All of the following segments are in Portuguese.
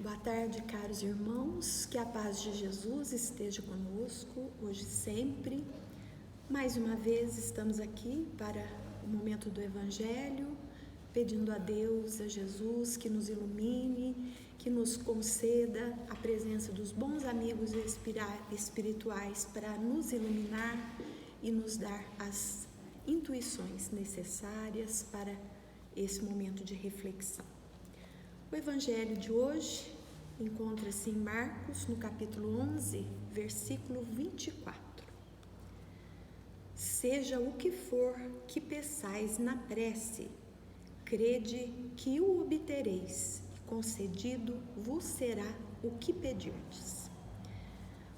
Boa tarde, caros irmãos, que a paz de Jesus esteja conosco, hoje e sempre. Mais uma vez estamos aqui para o momento do Evangelho, pedindo a Deus, a Jesus, que nos ilumine, que nos conceda a presença dos bons amigos espirituais para nos iluminar e nos dar as intuições necessárias para esse momento de reflexão. O Evangelho de hoje encontra-se em Marcos, no capítulo 11, versículo 24. Seja o que for que peçais na prece, crede que o obtereis, e concedido vos será o que pedirdes.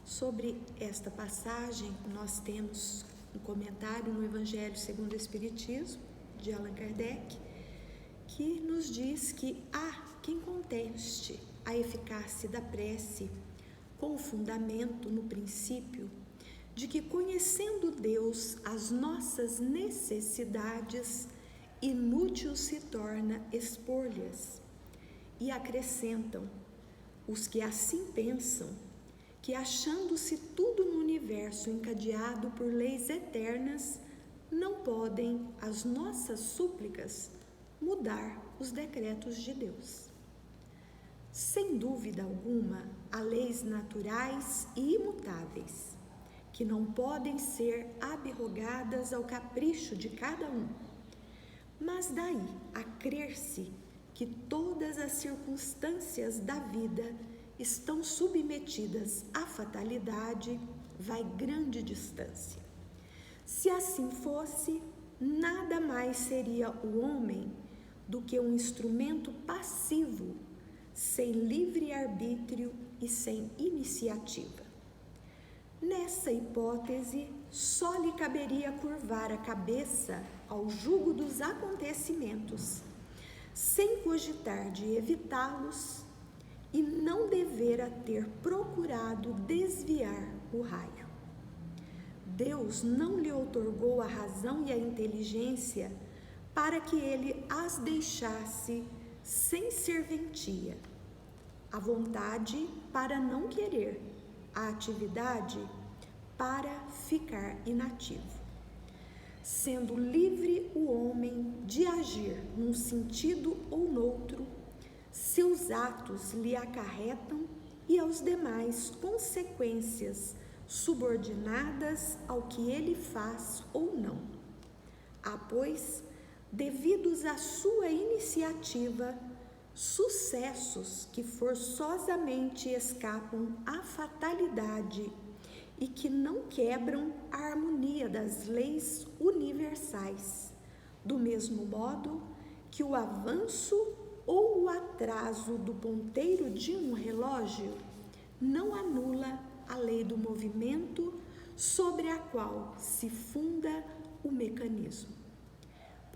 Sobre esta passagem, nós temos um comentário no Evangelho segundo o Espiritismo, de Allan Kardec, que nos diz que há quem conteste a eficácia da prece com o fundamento no princípio de que, conhecendo Deus as nossas necessidades, inútil se torna expor-lhes. E acrescentam os que assim pensam que, achando-se tudo no universo encadeado por leis eternas, não podem as nossas súplicas mudar os decretos de Deus. Sem dúvida alguma, há leis naturais e imutáveis, que não podem ser abrogadas ao capricho de cada um. Mas daí a crer-se que todas as circunstâncias da vida estão submetidas à fatalidade, vai grande distância. Se assim fosse, nada mais seria o homem do que um instrumento passivo, sem livre arbítrio e sem iniciativa. Nessa hipótese, só lhe caberia curvar a cabeça ao jugo dos acontecimentos, sem cogitar de evitá-los, e não devera ter procurado desviar o raio. Deus não lhe outorgou a razão e a inteligência para que ele as deixasse sem serventia, a vontade para não querer, a atividade para ficar inativo. Sendo livre o homem de agir num sentido ou noutro, seus atos lhe acarretam e aos demais consequências subordinadas ao que ele faz ou não. Há, pois, devidos à sua iniciativa, sucessos que forçosamente escapam à fatalidade e que não quebram a harmonia das leis universais, do mesmo modo que o avanço ou o atraso do ponteiro de um relógio não anula a lei do movimento sobre a qual se funda o mecanismo.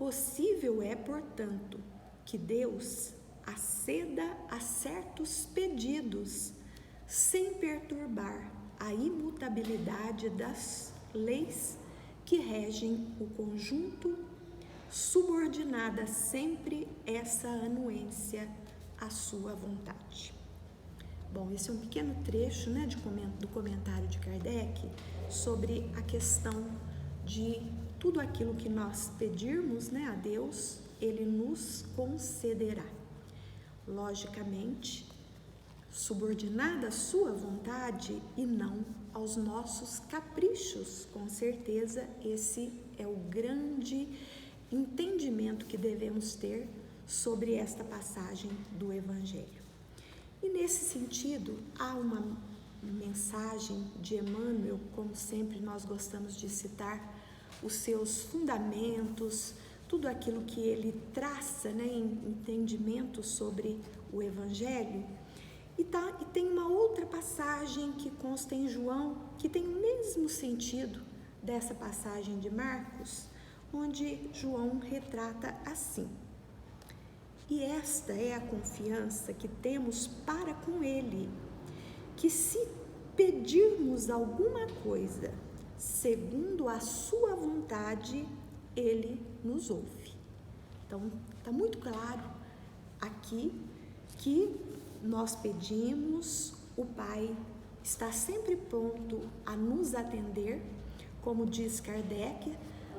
Possível é, portanto, que Deus aceda a certos pedidos sem perturbar a imutabilidade das leis que regem o conjunto, subordinada sempre essa anuência à sua vontade. Bom, esse é um pequeno trecho, do comentário de Kardec sobre a questão de tudo aquilo que nós pedirmos, a Deus, Ele nos concederá. Logicamente, subordinada à sua vontade e não aos nossos caprichos. Com certeza, esse é o grande entendimento que devemos ter sobre esta passagem do Evangelho. E nesse sentido, há uma mensagem de Emmanuel, como sempre nós gostamos de citar, os seus fundamentos, tudo aquilo que ele traça, em entendimento sobre o Evangelho. E tem uma outra passagem que consta em João, que tem o mesmo sentido dessa passagem de Marcos, onde João retrata assim: e esta é a confiança que temos para com Ele, que se pedirmos alguma coisa segundo a sua vontade, Ele nos ouve. Então, está muito claro aqui que nós pedimos, o Pai está sempre pronto a nos atender, como diz Kardec,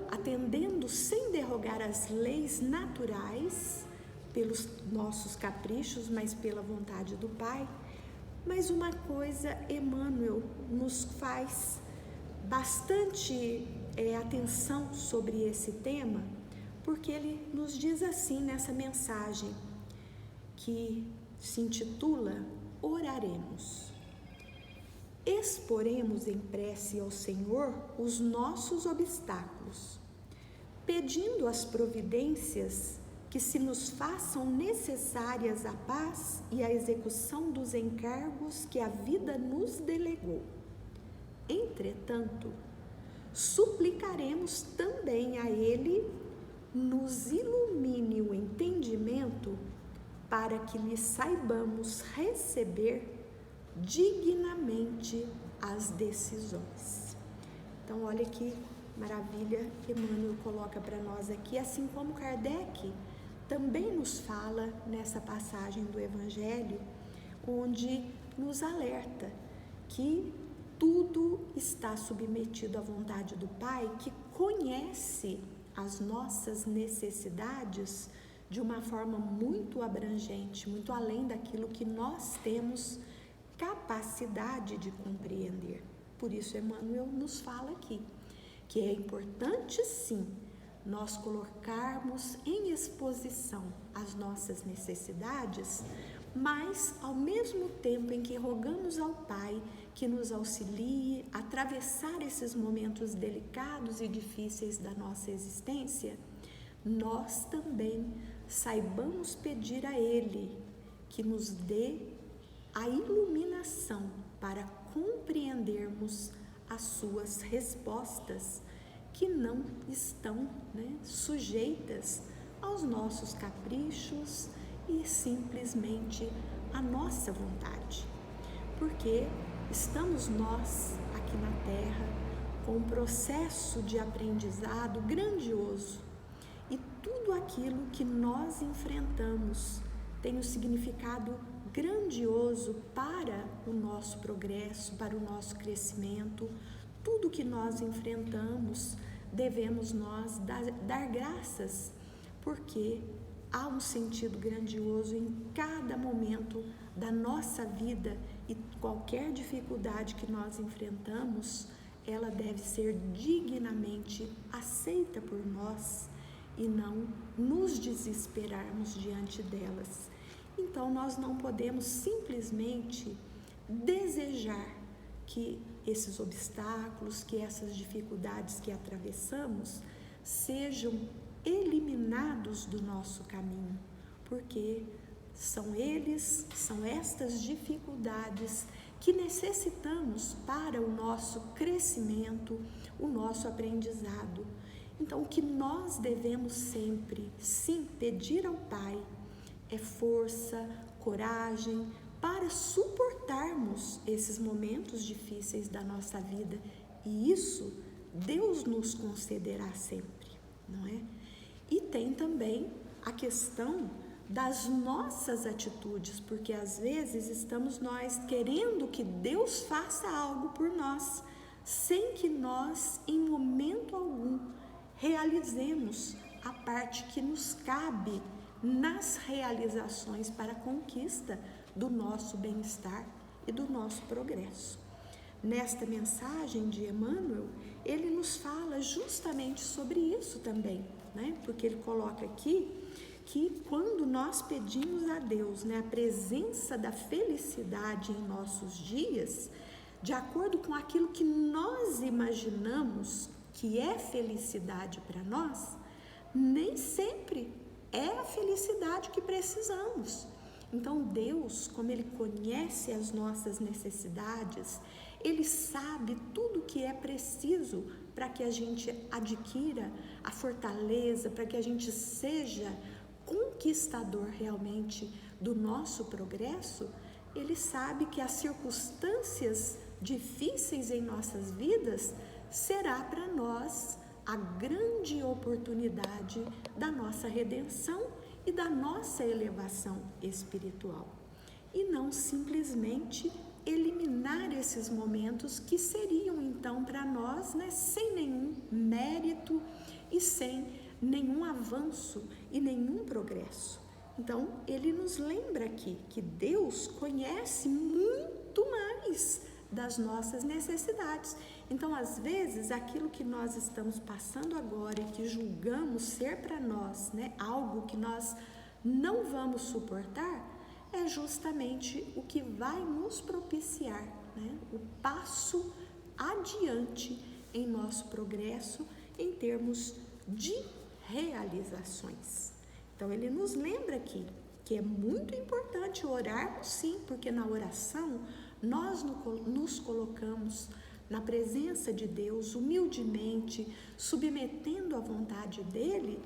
atendendo sem derrogar as leis naturais, pelos nossos caprichos, mas pela vontade do Pai. Mas uma coisa, Emmanuel nos faz bastante atenção sobre esse tema, porque ele nos diz assim nessa mensagem, que se intitula Oraremos. Exporemos em prece ao Senhor os nossos obstáculos, pedindo as providências que se nos façam necessárias a paz e a execução dos encargos que a vida nos delegou. Entretanto, suplicaremos também a Ele nos ilumine o entendimento para que lhe saibamos receber dignamente as decisões. Então, olha que maravilha que Emmanuel coloca para nós aqui, assim como Kardec também nos fala nessa passagem do Evangelho, onde nos alerta que tudo está submetido à vontade do Pai, que conhece as nossas necessidades de uma forma muito abrangente, muito além daquilo que nós temos capacidade de compreender. Por isso, Emmanuel nos fala aqui que é importante, sim, nós colocarmos em exposição as nossas necessidades, mas ao mesmo tempo em que rogamos ao Pai que nos auxilie a atravessar esses momentos delicados e difíceis da nossa existência, nós também saibamos pedir a Ele que nos dê a iluminação para compreendermos as suas respostas, que não estão sujeitas aos nossos caprichos e simplesmente à nossa vontade. Porque estamos nós aqui na Terra com um processo de aprendizado grandioso, e tudo aquilo que nós enfrentamos tem um significado grandioso para o nosso progresso, para o nosso crescimento. Tudo que nós enfrentamos, devemos nós dar graças, porque há um sentido grandioso em cada momento da nossa vida, e qualquer dificuldade que nós enfrentamos, ela deve ser dignamente aceita por nós e não nos desesperarmos diante delas. Então, nós não podemos simplesmente desejar que esses obstáculos, que essas dificuldades que atravessamos sejam eliminados do nosso caminho, porque são estas dificuldades que necessitamos para o nosso crescimento, o nosso aprendizado. Então, o que nós devemos sempre, sim, pedir ao Pai é força, coragem para suportarmos esses momentos difíceis da nossa vida, e isso Deus nos concederá sempre, não é? E tem também a questão das nossas atitudes, porque às vezes estamos nós querendo que Deus faça algo por nós, sem que nós, em momento algum, realizemos a parte que nos cabe nas realizações para a conquista do nosso bem-estar e do nosso progresso. Nesta mensagem de Emmanuel, ele nos fala justamente sobre isso também, porque ele coloca aqui que quando nós pedimos a Deus a presença da felicidade em nossos dias, de acordo com aquilo que nós imaginamos que é felicidade para nós, nem sempre é a felicidade que precisamos. Então Deus, como Ele conhece as nossas necessidades, Ele sabe tudo o que é preciso para que a gente adquira a fortaleza, para que a gente seja conquistador realmente do nosso progresso. Ele sabe que as circunstâncias difíceis em nossas vidas será para nós a grande oportunidade da nossa redenção e da nossa elevação espiritual. e não simplesmente eliminar esses momentos que seriam então para nós, né, sem nenhum mérito e sem nenhum avanço e nenhum progresso. Então, ele nos lembra aqui que Deus conhece muito mais das nossas necessidades. Então, às vezes, aquilo que nós estamos passando agora e que julgamos ser para nós, né, algo que nós não vamos suportar, é justamente o que vai nos propiciar, né, o passo adiante em nosso progresso em termos de realizações. Então, ele nos lembra aqui que é muito importante orarmos sim, porque na oração nós nos colocamos na presença de Deus, humildemente, submetendo à vontade dele,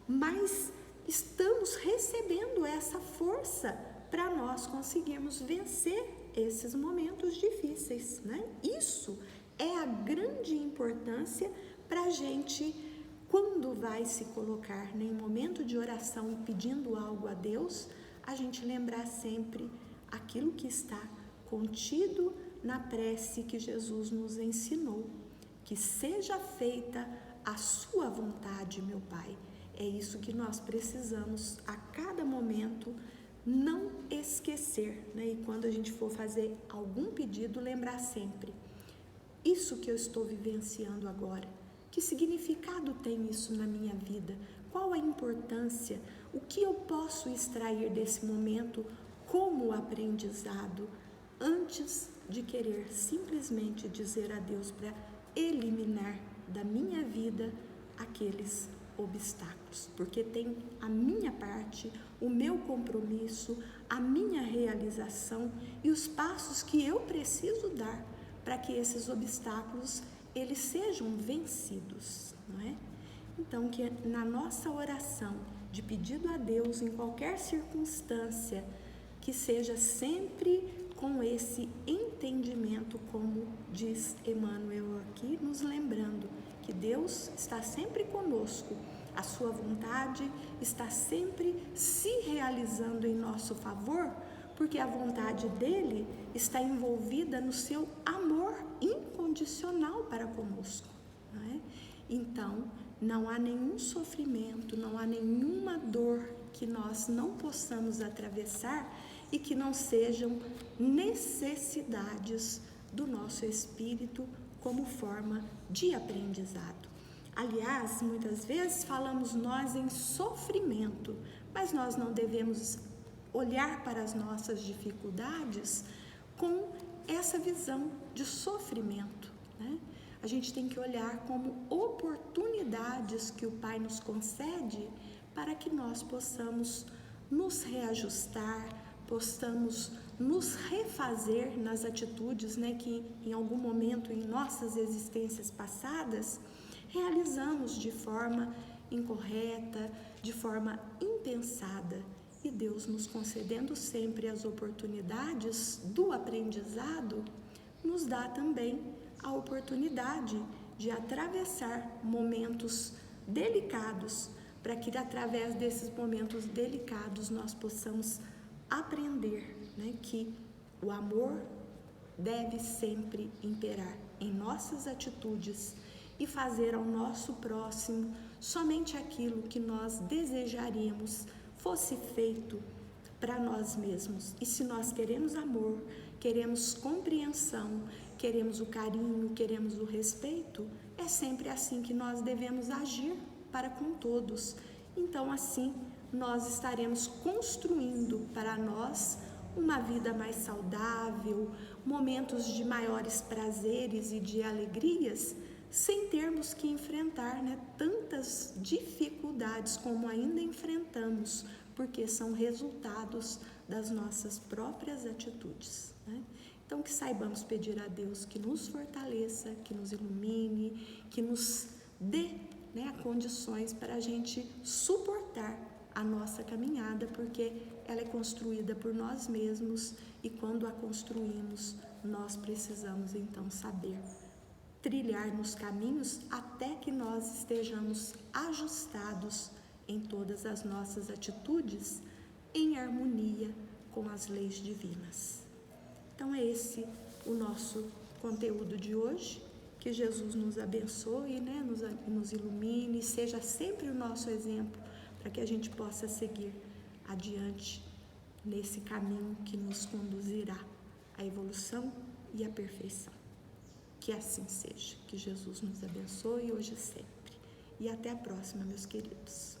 mas estamos recebendo essa força para nós conseguirmos vencer esses momentos difíceis, né? Isso é a grande importância para a gente, quando vai se colocar em momento de oração e pedindo algo a Deus, a gente lembrar sempre aquilo que está contido na prece que Jesus nos ensinou, que seja feita a sua vontade, meu Pai. É isso que nós precisamos a cada momento não esquecer, né? E quando a gente for fazer algum pedido, lembrar sempre, isso que eu estou vivenciando agora, que significado tem isso na minha vida? Qual a importância? O que eu posso extrair desse momento como aprendizado, antes de querer simplesmente dizer a Deus para eliminar da minha vida aqueles obstáculos, porque tem a minha parte, o meu compromisso, a minha realização e os passos que eu preciso dar para que esses obstáculos eles sejam vencidos, não é? Então, que na nossa oração de pedido a Deus em qualquer circunstância, que seja sempre com esse entendimento, como diz Emmanuel aqui, nos lembrando que Deus está sempre conosco, a sua vontade está sempre se realizando em nosso favor, porque a vontade dele está envolvida no seu amor incondicional para conosco, não é? Então, não há nenhum sofrimento, não há nenhuma dor que nós não possamos atravessar e que não sejam necessidades do nosso espírito como forma de aprendizado. Aliás, muitas vezes falamos nós em sofrimento, mas nós não devemos olhar para as nossas dificuldades com essa visão de sofrimento, né? A gente tem que olhar como oportunidades que o Pai nos concede para que nós possamos nos reajustar, possamos nos refazer nas atitudes, né, que em algum momento em nossas existências passadas realizamos de forma incorreta, de forma impensada. E Deus nos concedendo sempre as oportunidades do aprendizado, nos dá também a oportunidade de atravessar momentos delicados, para que através desses momentos delicados nós possamos aprender, né, que o amor deve sempre imperar em nossas atitudes e fazer ao nosso próximo somente aquilo que nós desejaríamos fosse feito para nós mesmos. E se nós queremos amor, queremos compreensão, queremos o carinho, queremos o respeito, é sempre assim que nós devemos agir para com todos. Então, assim, nós estaremos construindo para nós uma vida mais saudável, momentos de maiores prazeres e de alegrias, sem termos que enfrentar, né, tantas dificuldades como ainda enfrentamos, porque são resultados das nossas próprias atitudes, né? Então, que saibamos pedir a Deus que nos fortaleça, que nos ilumine, que nos dê, né, condições para a gente suportar a nossa caminhada, porque ela é construída por nós mesmos e quando a construímos, nós precisamos então saber trilhar nos caminhos até que nós estejamos ajustados em todas as nossas atitudes, em harmonia com as leis divinas. Então é esse o nosso conteúdo de hoje. Que Jesus nos abençoe, né? nos ilumine, seja sempre o nosso exemplo para que a gente possa seguir adiante nesse caminho que nos conduzirá à evolução e à perfeição. Que assim seja. Que Jesus nos abençoe hoje e sempre. E até a próxima, meus queridos.